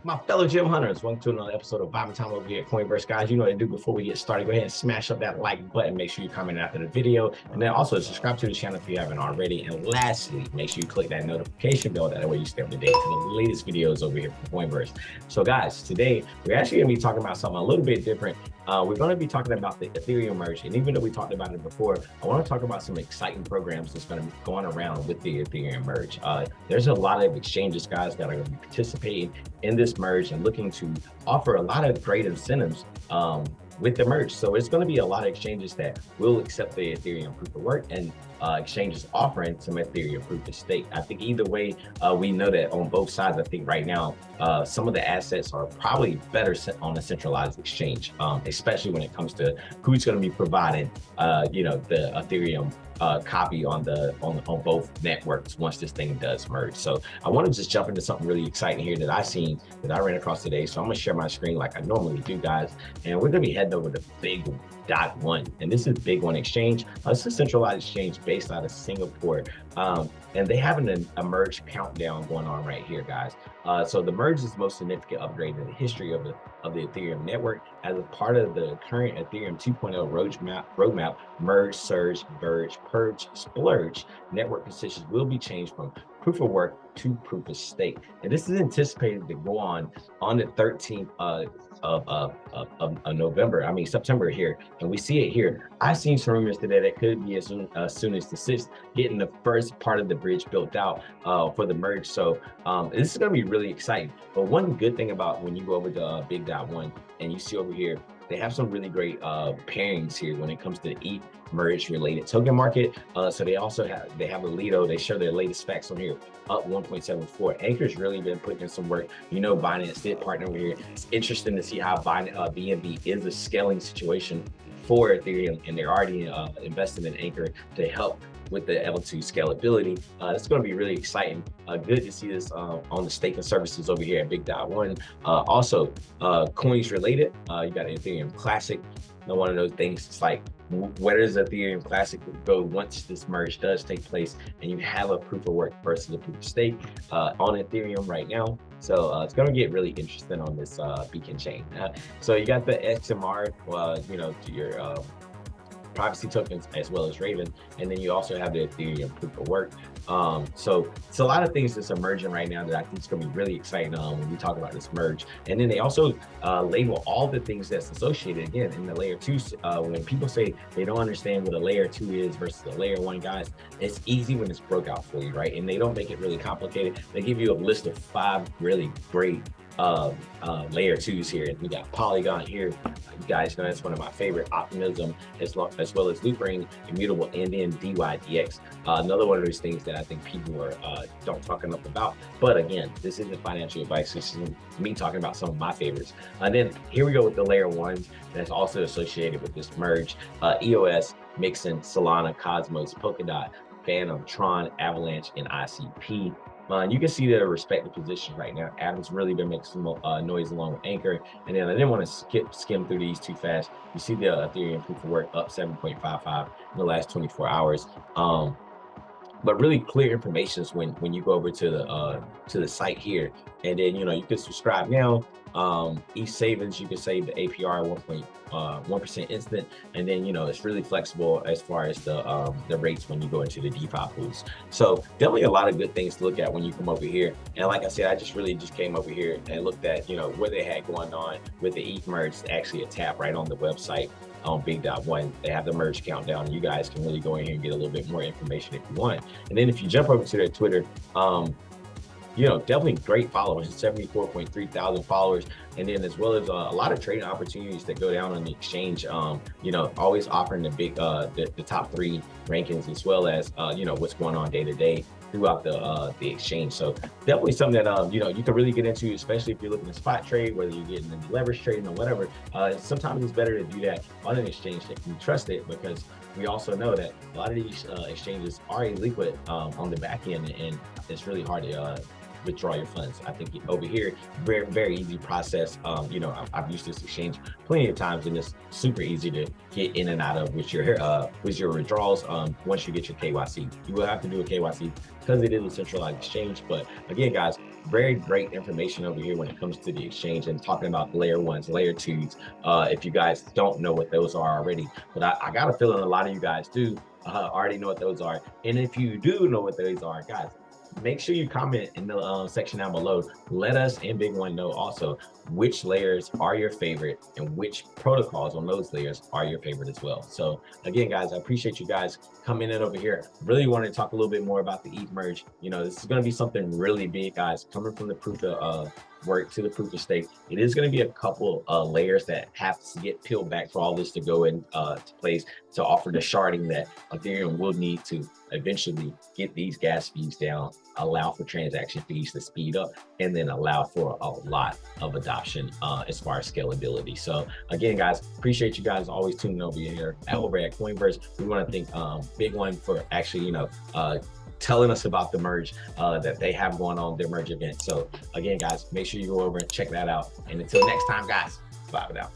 My fellow gym hunters, welcome to another episode of Vibing Time over here at Coinverse. Guys, you know what to do before we get started. Go ahead and smash up that like button. Make sure you comment after the video. And then also subscribe to the channel if you haven't already. And lastly, make sure you click that notification bell. That way you stay up to date to the latest videos over here from Coinverse. So guys, today we're actually going to be talking about something a little bit different. We're going to be talking about the Ethereum merge. And even though we talked about it before, I want to talk about some exciting programs that's going to be going around with the Ethereum merge. There's a lot of exchanges, guys, that are going to be participating in this merge and looking to offer a lot of great incentives with the merge. So it's going to be a lot of exchanges that will accept the Ethereum proof of work and exchanges offering some Ethereum proof of stake. I think either way, we know that on both sides. I think right now, some of the assets are probably better on a centralized exchange, especially when it comes to who's going to be providing, the Ethereum copy on both networks once this thing does merge. So I want to just jump into something really exciting here that I ran across today. So I'm going to share my screen like I normally do, guys, and we're going to be heading over to BigONE, and this is BigONE exchange. It's a centralized exchange based out of Singapore, and they have a merge countdown going on right here, guys. So the merge is the most significant upgrade in the history of the Ethereum network. As a part of the current Ethereum 2.0 roadmap, merge, surge, verge, purge, splurge, network positions will be changed from proof of work to proof of stake. And this is anticipated to go on the 13th of September here. And we see it here. I've seen some rumors today that could be as soon as the 6th, getting the first part of the bridge built out for the merge. So this is going to be really exciting. But one good thing about when you go over to BigONE and you see over here, they have some really great pairings here when it comes to the ETH merge related token market. So they also have Alito. They show their latest facts on here, up 1.74. Anchor's really been putting in some work. You know, Binance did partner over here. It's interesting to see how BNB is a scaling situation for Ethereum, and they're already investing in Anchor to help with the L2 scalability. It's going to be really exciting. Good to see this on the staking services over here at BigONE. Also, coins related, you got Ethereum Classic. One of those things, it's like, where does Ethereum Classic go once this merge does take place and you have a proof of work versus a proof of stake on Ethereum right now? So it's going to get really interesting on this beacon chain. So you got the XMR, to your privacy tokens as well as Raven, and then you also have the Ethereum proof of work. So it's a lot of things that's emerging right now that I think is going to be really exciting when we talk about this merge. And then they also label all the things that's associated again in the layer 2. When people say they don't understand what a layer 2 is versus a layer 1, guys, it's easy when it's broke out for you, right? And they don't make it really complicated. They give you a list of 5 really great layer 2s here. And we got Polygon here. You guys know that's one of my favorite. Optimism, as well as Loopring, Immutable, and then DYDX. Another one of those things that I think people are don't talk enough about. But again, this isn't financial advice. This is me talking about some of my favorites. And then here we go with the layer 1s that's also associated with this merge. EOS, Mixin, Solana, Cosmos, Polkadot, Phantom, Tron, Avalanche, and ICP. You can see their respective positions right now. Adam's really been making some noise along with Anchor. And then I didn't want to skim through these too fast. You see the Ethereum proof of work up 7.55 in the last 24 hours. But really clear information is when you go over to the site here, and then you can subscribe now. Each savings, you can save the APR 1.1% instant, and then it's really flexible as far as the rates when you go into the DeFi pools. So definitely a lot of good things to look at when you come over here. And like I said, I just came over here and looked at what they had going on with the ETH merge. It's actually a tab right on the website on BigONE. They have the merge countdown. You guys can really go in here and get a little bit more information if you want. And then if you jump over to their Twitter, definitely great followers, 74.3 thousand followers. And then as well as a lot of trading opportunities that go down on the exchange, always offering the top 3 rankings, as well as, what's going on day to day throughout the exchange. So definitely something that, you can really get into, especially if you're looking to spot trade, whether you're getting into leverage trading or whatever. Sometimes it's better to do that on an exchange that you trust it, because we also know that a lot of these exchanges are illiquid on the back end, and it's really hard to withdraw your funds. I think over here, very, very easy process. I've used this exchange plenty of times, and it's super easy to get in and out of with your withdrawals. Once you get your KYC, you will have to do a KYC because it is a centralized exchange. But again, guys, very great information over here when it comes to the exchange and talking about layer ones, layer twos. If you guys don't know what those are already, but I got a feeling a lot of you guys do already know what those are. And if you do know what those are, guys, make sure you comment in the section down below. Let us and BigONE know also which layers are your favorite and which protocols on those layers are your favorite as well. So again, guys, I appreciate you guys coming in over here. Really want to talk a little bit more about the ETH merge. You know, this is going to be something really big, guys, coming from the proof of work to the proof of stake. It is going to be a couple layers that have to get peeled back for all this to go in to place to offer the sharding that Ethereum will need to eventually get these gas fees down, allow for transaction fees to speed up, and then allow for a lot of adoption as far as scalability. So again, guys, appreciate you guys always tuning over here over at Coinverse. We want to thank BigONE for actually, telling us about the merge that they have going on, their merge event. So again, guys, make sure you go over and check that out. And until next time, guys, bye for now.